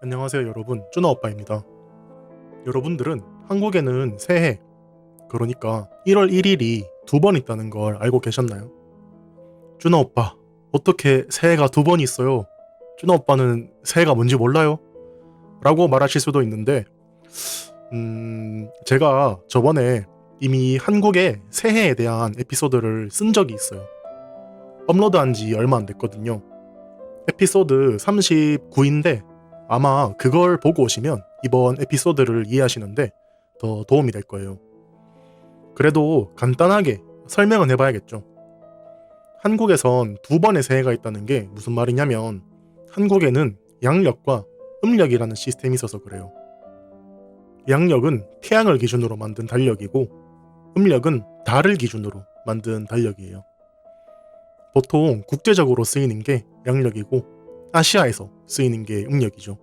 안녕하세요 여러분, 쭈나오빠입니다. 여러분들은 한국에는 새해, 그러니까 1월 1일이 두 번 있다는 걸 알고 계셨나요? 쭈나오빠, 어떻게 새해가 두 번 있어요? 쭈나오빠는 새해가 뭔지 몰라요? 라고 말하실 수도 있는데 제가 저번에 이미 한국의 새해에 대한 에피소드를 쓴 적이 있어요. 업로드한 지 얼마 안 됐거든요. 에피소드 39인데 아마 그걸 보고 오시면 이번 에피소드를 이해하시는데 더 도움이 될 거예요. 그래도 간단하게 설명은 해봐야겠죠. 한국에선 두 번의 새해가 있다는 게 무슨 말이냐면 한국에는 양력과 음력이라는 시스템이 있어서 그래요. 양력은 태양을 기준으로 만든 달력이고 음력은 달을 기준으로 만든 달력이에요. 보통 국제적으로 쓰이는 게 양력이고 아시아에서 쓰이는 게 음력이죠.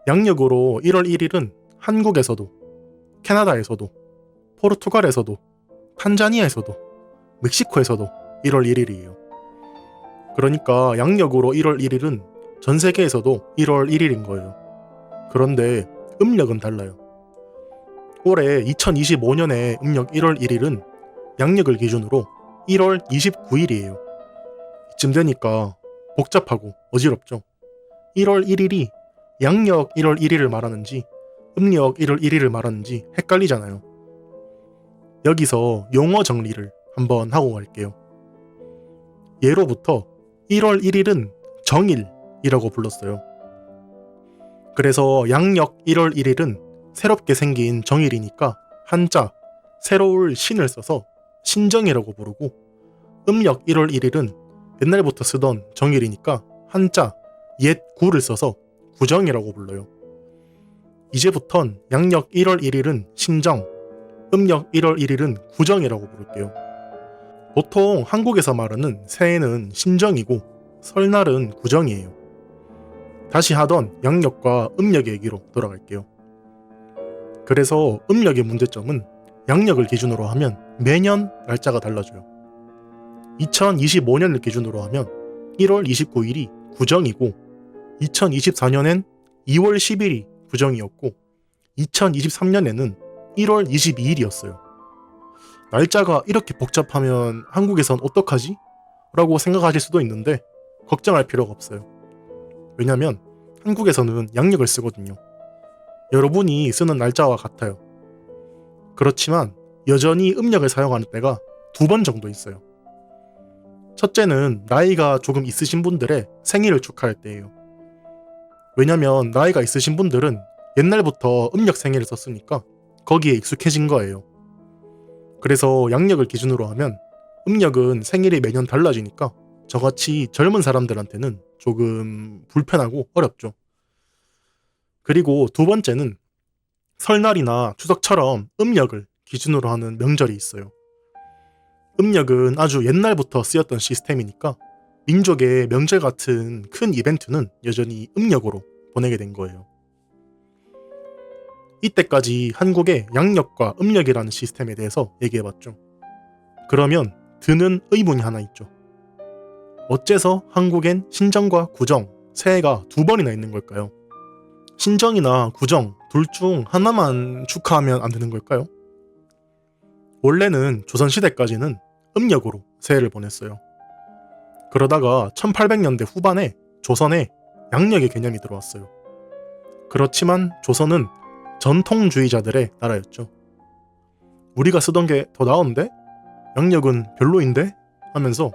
양력으로 1월 1일은 한국에서도, 캐나다에서도, 포르투갈에서도, 탄자니아에서도, 멕시코에서도 1월 1일이에요. 그러니까 양력으로 1월 1일은 전 세계에서도 1월 1일인 거예요. 그런데 음력은 달라요. 올해 2025년의 음력 1월 1일은 양력을 기준으로 1월 29일이에요. 이쯤 되니까 복잡하고 어지럽죠. 1월 1일이 양력 1월 1일을 말하는지 음력 1월 1일을 말하는지 헷갈리잖아요. 여기서 용어 정리를 한번 하고 갈게요. 예로부터 1월 1일은 정일이라고 불렀어요. 그래서 양력 1월 1일은 새롭게 생긴 정일이니까 한자 새로울 신을 써서 신정이라고 부르고, 음력 1월 1일은 옛날부터 쓰던 정일이니까 한자 옛 구를 써서 구정이라고 불러요. 이제부턴 양력 1월 1일은 신정, 음력 1월 1일은 구정이라고 부를게요. 보통 한국에서 말하는 새해는 신정이고 설날은 구정이에요. 다시 하던 양력과 음력의 얘기로 돌아갈게요. 그래서 음력의 문제점은 양력을 기준으로 하면 매년 날짜가 달라져요. 2025년을 기준으로 하면 1월 29일이 구정이고 2024년엔 2월 10일이 구정이었고 2023년에는 1월 22일이었어요. 날짜가 이렇게 복잡하면 한국에선 어떡하지? 라고 생각하실 수도 있는데 걱정할 필요가 없어요. 왜냐면 한국에서는 양력을 쓰거든요. 여러분이 쓰는 날짜와 같아요. 그렇지만 여전히 음력을 사용하는 때가 두 번 정도 있어요. 첫째는 나이가 조금 있으신 분들의 생일을 축하할 때예요. 왜냐면 나이가 있으신 분들은 옛날부터 음력 생일을 썼으니까 거기에 익숙해진 거예요. 그래서 양력을 기준으로 하면 음력은 생일이 매년 달라지니까 저같이 젊은 사람들한테는 조금 불편하고 어렵죠. 그리고 두 번째는 설날이나 추석처럼 음력을 기준으로 하는 명절이 있어요. 음력은 아주 옛날부터 쓰였던 시스템이니까 민족의 명절 같은 큰 이벤트는 여전히 음력으로 보내게 된 거예요. 이때까지 한국의 양력과 음력이라는 시스템에 대해서 얘기해봤죠. 그러면 드는 의문이 하나 있죠. 어째서 한국엔 신정과 구정, 새해가 두 번이나 있는 걸까요? 신정이나 구정 둘 중 하나만 축하하면 안 되는 걸까요? 원래는 조선시대까지는 음력으로 새해를 보냈어요. 그러다가 1800년대 후반에 조선에 양력의 개념이 들어왔어요. 그렇지만 조선은 전통주의자들의 나라였죠. 우리가 쓰던 게 더 나은데? 양력은 별로인데? 하면서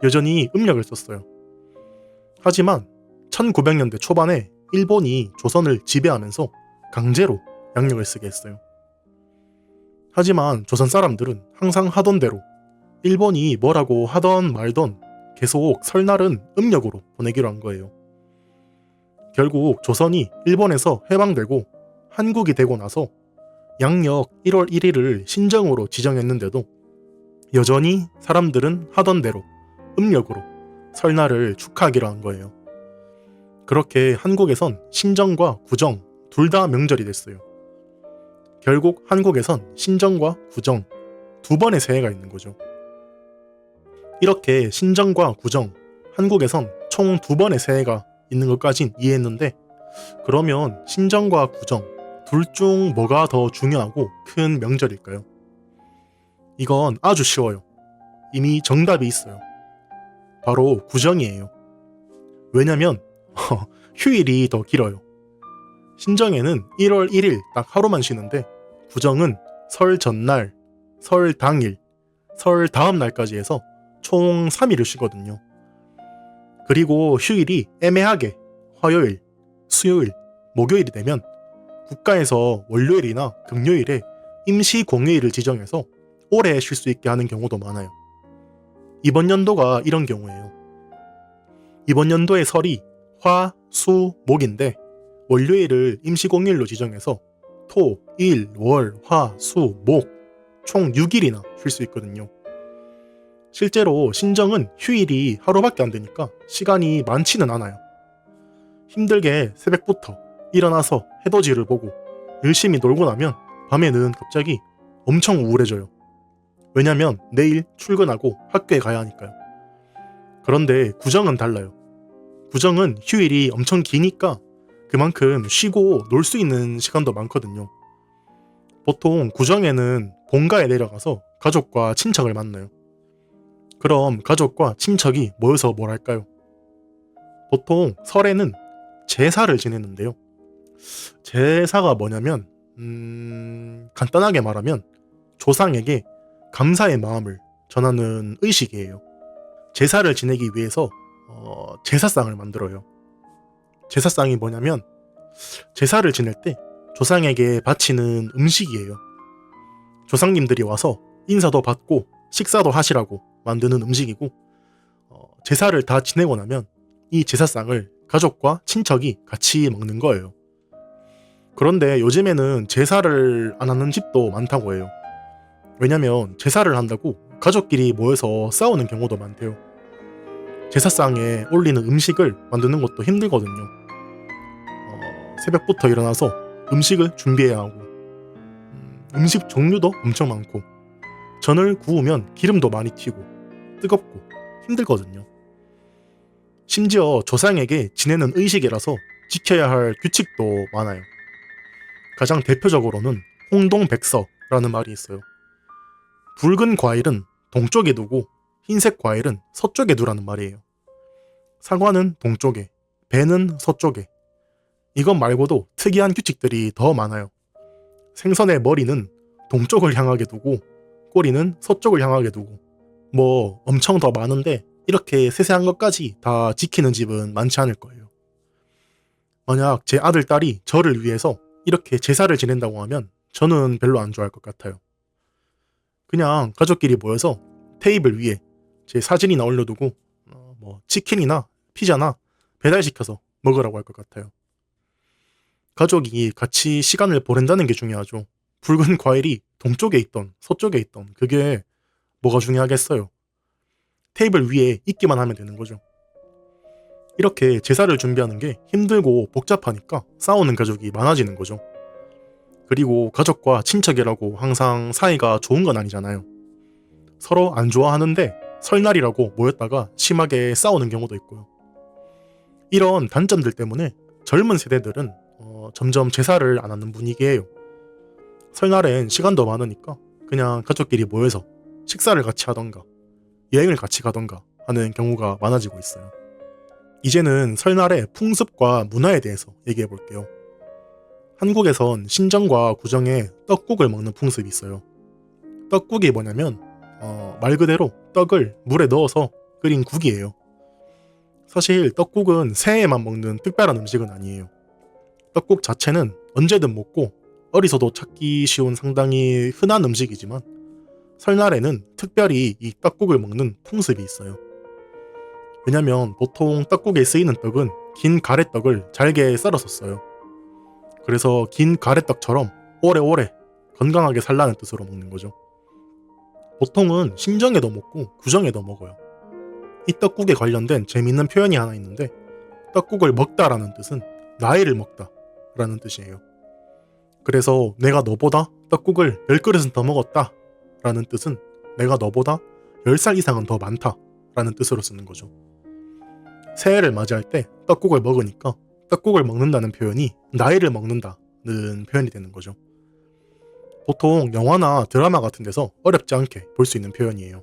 여전히 음력을 썼어요. 하지만 1900년대 초반에 일본이 조선을 지배하면서 강제로 양력을 쓰게 했어요. 하지만 조선 사람들은 항상 하던 대로 일본이 뭐라고 하던 말던 계속 설날은 음력으로 보내기로 한 거예요. 결국 조선이 일본에서 해방되고 한국이 되고 나서 양력 1월 1일을 신정으로 지정했는데도 여전히 사람들은 하던 대로 음력으로 설날을 축하하기로 한 거예요. 그렇게 한국에선 신정과 구정 둘 다 명절이 됐어요. 결국 한국에선 신정과 구정 두 번의 새해가 있는 거죠. 이렇게 신정과 구정, 한국에선 총 두 번의 새해가 있는 것까진 이해했는데 그러면 신정과 구정 둘 중 뭐가 더 중요하고 큰 명절일까요? 이건 아주 쉬워요. 이미 정답이 있어요. 바로 구정이에요. 왜냐면 휴일이 더 길어요. 신정에는 1월 1일 딱 하루만 쉬는데 구정은 설 전날, 설 당일, 설 다음 날까지 해서 총 3일을 쉬거든요. 그리고 휴일이 애매하게 화요일, 수요일, 목요일이 되면 국가에서 월요일이나 금요일에 임시 공휴일을 지정해서 오래 쉴 수 있게 하는 경우도 많아요. 이번 연도가 이런 경우예요. 이번 연도의 설이 화, 수, 목인데 월요일을 임시 공휴일로 지정해서 토, 일, 월, 화, 수, 목 총 6일이나 쉴 수 있거든요. 실제로 신정은 휴일이 하루밖에 안 되니까 시간이 많지는 않아요. 힘들게 새벽부터 일어나서 해돋이를 보고 열심히 놀고 나면 밤에는 갑자기 엄청 우울해져요. 왜냐면 내일 출근하고 학교에 가야 하니까요. 그런데 구정은 달라요. 구정은 휴일이 엄청 기니까 그만큼 쉬고 놀 수 있는 시간도 많거든요. 보통 구정에는 본가에 내려가서 가족과 친척을 만나요. 그럼 가족과 친척이 모여서 뭘 할까요? 보통 설에는 제사를 지내는데요. 제사가 뭐냐면 간단하게 말하면 조상에게 감사의 마음을 전하는 의식이에요. 제사를 지내기 위해서 제사상을 만들어요. 제사상이 뭐냐면 제사를 지낼 때 조상에게 바치는 음식이에요. 조상님들이 와서 인사도 받고 식사도 하시라고 만드는 음식이고 제사를 다 지내고 나면 이 제사상을 가족과 친척이 같이 먹는 거예요. 그런데 요즘에는 제사를 안 하는 집도 많다고 해요. 왜냐면 제사를 한다고 가족끼리 모여서 싸우는 경우도 많대요. 제사상에 올리는 음식을 만드는 것도 힘들거든요. 새벽부터 일어나서 음식을 준비해야 하고 음식 종류도 엄청 많고 전을 구우면 기름도 많이 튀고 뜨겁고 힘들거든요. 심지어 조상에게 지내는 의식이라서 지켜야 할 규칙도 많아요. 가장 대표적으로는 홍동백서라는 말이 있어요. 붉은 과일은 동쪽에 두고 흰색 과일은 서쪽에 두라는 말이에요. 사과는 동쪽에, 배는 서쪽에. 이것 말고도 특이한 규칙들이 더 많아요. 생선의 머리는 동쪽을 향하게 두고 꼬리는 서쪽을 향하게 두고 뭐 엄청 더 많은데 이렇게 세세한 것까지 다 지키는 집은 많지 않을 거예요. 만약 제 아들, 딸이 저를 위해서 이렇게 제사를 지낸다고 하면 저는 별로 안 좋아할 것 같아요. 그냥 가족끼리 모여서 테이블 위에 제 사진이나 올려두고 뭐 치킨이나 피자나 배달시켜서 먹으라고 할 것 같아요. 가족이 같이 시간을 보낸다는 게 중요하죠. 붉은 과일이 동쪽에 있던 서쪽에 있던 그게 뭐가 중요하겠어요. 테이블 위에 있기만 하면 되는 거죠. 이렇게 제사를 준비하는 게 힘들고 복잡하니까 싸우는 가족이 많아지는 거죠. 그리고 가족과 친척이라고 항상 사이가 좋은 건 아니잖아요. 서로 안 좋아하는데 설날이라고 모였다가 심하게 싸우는 경우도 있고요. 이런 단점들 때문에 젊은 세대들은 점점 제사를 안 하는 분위기예요. 설날엔 시간도 많으니까 그냥 가족끼리 모여서 식사를 같이 하던가 여행을 같이 가던가 하는 경우가 많아지고 있어요. 이제는 설날의 풍습과 문화에 대해서 얘기해 볼게요. 한국에선 신정과 구정에 떡국을 먹는 풍습이 있어요. 떡국이 뭐냐면 말 그대로 떡을 물에 넣어서 끓인 국이에요. 사실 떡국은 새해에만 먹는 특별한 음식은 아니에요. 떡국 자체는 언제든 먹고 어디서도 찾기 쉬운 상당히 흔한 음식이지만 설날에는 특별히 이 떡국을 먹는 풍습이 있어요. 왜냐면 보통 떡국에 쓰이는 떡은 긴 가래떡을 잘게 썰어서 써요. 그래서 긴 가래떡처럼 오래오래 건강하게 살라는 뜻으로 먹는 거죠. 보통은 신정에도 먹고 구정에도 먹어요. 이 떡국에 관련된 재밌는 표현이 하나 있는데 떡국을 먹다라는 뜻은 나이를 먹다 라는 뜻이에요. 그래서 내가 너보다 떡국을 10그릇은 더 먹었다 라는 뜻은 내가 너보다 10살 이상은 더 많다 라는 뜻으로 쓰는 거죠. 새해를 맞이할 때 떡국을 먹으니까 떡국을 먹는다는 표현이 나이를 먹는다는 표현이 되는 거죠. 보통 영화나 드라마 같은 데서 어렵지 않게 볼 수 있는 표현이에요.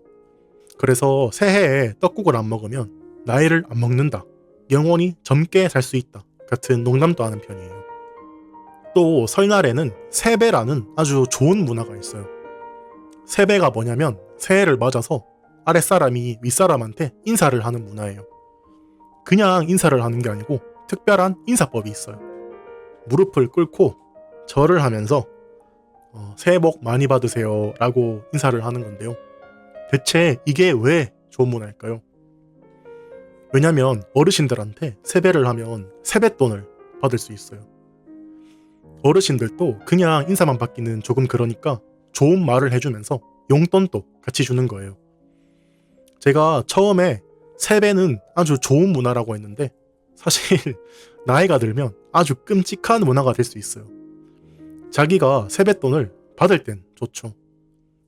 그래서 새해에 떡국을 안 먹으면 나이를 안 먹는다, 영원히 젊게 살 수 있다 같은 농담도 하는 편이에요. 또 설날에는 세배라는 아주 좋은 문화가 있어요. 세배가 뭐냐면 새해를 맞아서 아랫사람이 윗사람한테 인사를 하는 문화예요. 그냥 인사를 하는 게 아니고 특별한 인사법이 있어요. 무릎을 꿇고 절을 하면서 새해 복 많이 받으세요 라고 인사를 하는 건데요. 대체 이게 왜 좋은 문화일까요? 왜냐면 어르신들한테 세배를 하면 세뱃돈을 받을 수 있어요. 어르신들도 그냥 인사만 받기는 조금 그러니까 좋은 말을 해주면서 용돈도 같이 주는 거예요. 제가 처음에 세배는 아주 좋은 문화라고 했는데 사실 나이가 들면 아주 끔찍한 문화가 될 수 있어요. 자기가 세뱃돈을 받을 땐 좋죠.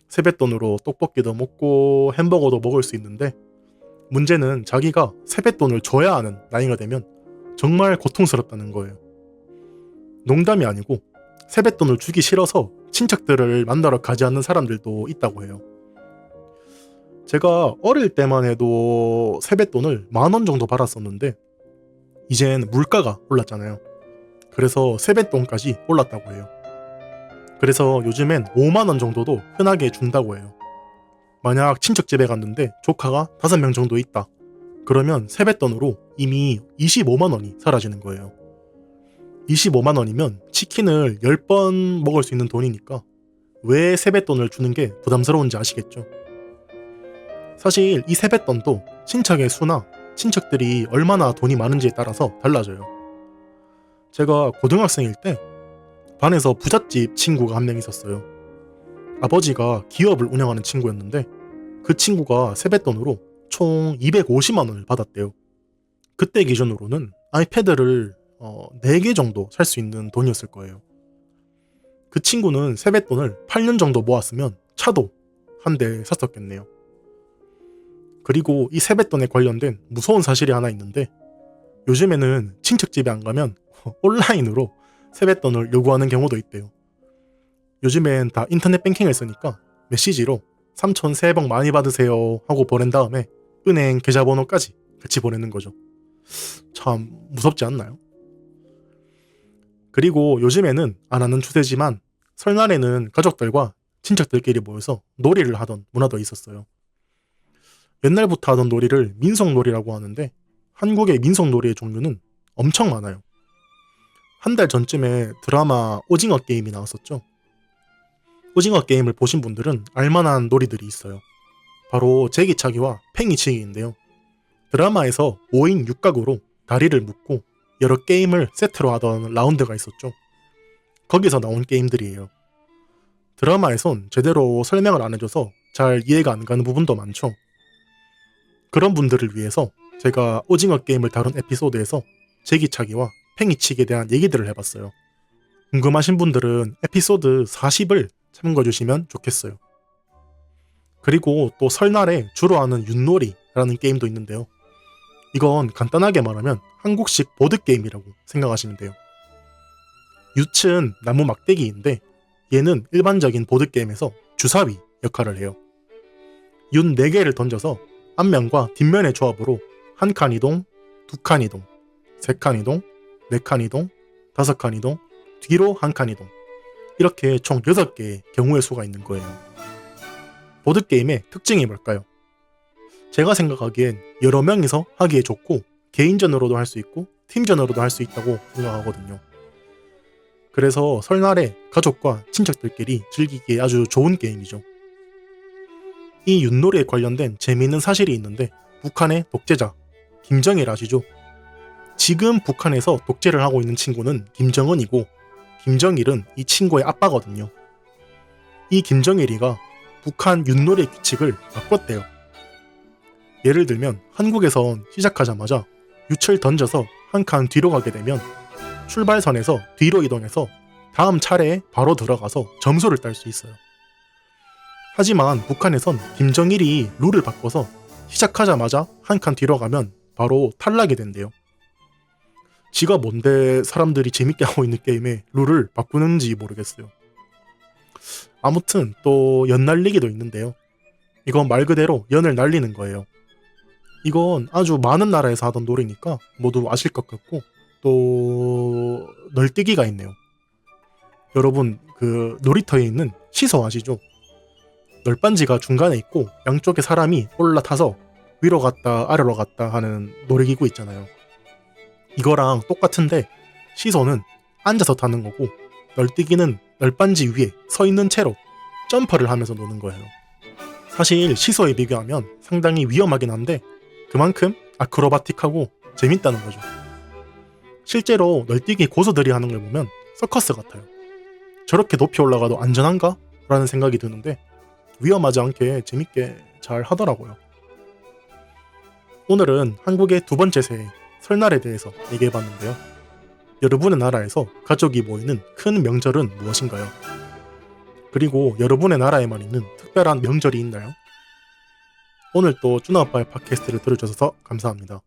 세뱃돈으로 떡볶이도 먹고 햄버거도 먹을 수 있는데 문제는 자기가 세뱃돈을 줘야 하는 나이가 되면 정말 고통스럽다는 거예요. 농담이 아니고 세뱃돈을 주기 싫어서 친척들을 만나러 가지 않는 사람들도 있다고 해요. 제가 어릴 때만 해도 세뱃돈을 10,000원 정도 받았었는데 이젠 물가가 올랐잖아요. 그래서 세뱃돈까지 올랐다고 해요. 그래서 요즘엔 50,000원 정도도 흔하게 준다고 해요. 만약 친척집에 갔는데 조카가 5명 정도 있다. 그러면 세뱃돈으로 이미 250,000원이 사라지는 거예요. 250,000원이면 치킨을 10번 먹을 수 있는 돈이니까 왜 세뱃돈을 주는 게 부담스러운지 아시겠죠? 사실 이 세뱃돈도 친척의 수나 친척들이 얼마나 돈이 많은지에 따라서 달라져요. 제가 고등학생일 때 반에서 부잣집 친구가 한 명 있었어요. 아버지가 기업을 운영하는 친구였는데 그 친구가 세뱃돈으로 총 250만원을 받았대요. 그때 기준으로는 아이패드를 4개 정도 살 수 있는 돈이었을 거예요. 그 친구는 세뱃돈을 8년 정도 모았으면 차도 한 대 샀었겠네요. 그리고 이 세뱃돈에 관련된 무서운 사실이 하나 있는데 요즘에는 친척집에 안 가면 온라인으로 세뱃돈을 요구하는 경우도 있대요. 요즘엔 다 인터넷 뱅킹을 쓰니까 메시지로 삼촌 새해 복 많이 받으세요 하고 보낸 다음에 은행 계좌번호까지 같이 보내는 거죠. 참 무섭지 않나요? 그리고 요즘에는 안 하는 추세지만 설날에는 가족들과 친척들끼리 모여서 놀이를 하던 문화도 있었어요. 옛날부터 하던 놀이를 민속놀이라고 하는데 한국의 민속놀이의 종류는 엄청 많아요. 한 달 전쯤에 드라마 오징어 게임이 나왔었죠. 오징어 게임을 보신 분들은 알만한 놀이들이 있어요. 바로 제기차기와 팽이치기인데요. 드라마에서 5인 6각으로 다리를 묶고 여러 게임을 세트로 하던 라운드가 있었죠. 거기서 나온 게임들이에요. 드라마에선 제대로 설명을 안 해줘서 잘 이해가 안 가는 부분도 많죠. 그런 분들을 위해서 제가 오징어 게임을 다룬 에피소드에서 제기차기와 팽이치기에 대한 얘기들을 해봤어요. 궁금하신 분들은 에피소드 40을 참고해주시면 좋겠어요. 그리고 또 설날에 주로 하는 윷놀이라는 게임도 있는데요. 이건 간단하게 말하면 한국식 보드게임이라고 생각하시면 돼요. 윷은 나무 막대기인데 얘는 일반적인 보드게임에서 주사위 역할을 해요. 윷 4개를 던져서 앞면과 뒷면의 조합으로 1칸 이동, 2칸 이동, 3칸 이동, 4칸 이동, 5칸 이동, 뒤로 1칸 이동, 이렇게 총 6개의 경우의 수가 있는 거예요. 보드게임의 특징이 뭘까요? 제가 생각하기엔 여러 명이서 하기에 좋고 개인전으로도 할 수 있고 팀전으로도 할 수 있다고 생각하거든요. 그래서 설날에 가족과 친척들끼리 즐기기에 아주 좋은 게임이죠. 이 윷놀이에 관련된 재미있는 사실이 있는데 북한의 독재자 김정일 아시죠? 지금 북한에서 독재를 하고 있는 친구는 김정은이고 김정일은 이 친구의 아빠거든요. 이 김정일이가 북한 윷놀이의 규칙을 바꿨대요. 예를 들면 한국에선 시작하자마자 윷을 던져서 한 칸 뒤로 가게 되면 출발선에서 뒤로 이동해서 다음 차례에 바로 들어가서 점수를 딸 수 있어요. 하지만 북한에선 김정일이 룰을 바꿔서 시작하자마자 한 칸 뒤로 가면 바로 탈락이 된대요. 지가 뭔데 사람들이 재밌게 하고 있는 게임에 룰을 바꾸는지 모르겠어요. 아무튼 또 연 날리기도 있는데요. 이건 말 그대로 연을 날리는 거예요. 이건 아주 많은 나라에서 하던 놀이니까 모두 아실 것 같고, 또 널뛰기가 있네요. 여러분 그 놀이터에 있는 시소 아시죠? 널빤지가 중간에 있고 양쪽에 사람이 올라타서 위로 갔다 아래로 갔다 하는 놀이기구 있잖아요. 이거랑 똑같은데 시소는 앉아서 타는 거고 널뛰기는 널빤지 위에 서 있는 채로 점퍼를 하면서 노는 거예요. 사실 시소에 비교하면 상당히 위험하긴 한데 그만큼 아크로바틱하고 재밌다는 거죠. 실제로 널뛰기 고수들이 하는 걸 보면 서커스 같아요. 저렇게 높이 올라가도 안전한가? 라는 생각이 드는데 위험하지 않게 재밌게 잘 하더라고요. 오늘은 한국의 두 번째 새해 설날에 대해서 얘기해봤는데요. 여러분의 나라에서 가족이 모이는 큰 명절은 무엇인가요? 그리고 여러분의 나라에만 있는 특별한 명절이 있나요? 오늘 또 쭈나오빠의 팟캐스트를 들어주셔서 감사합니다.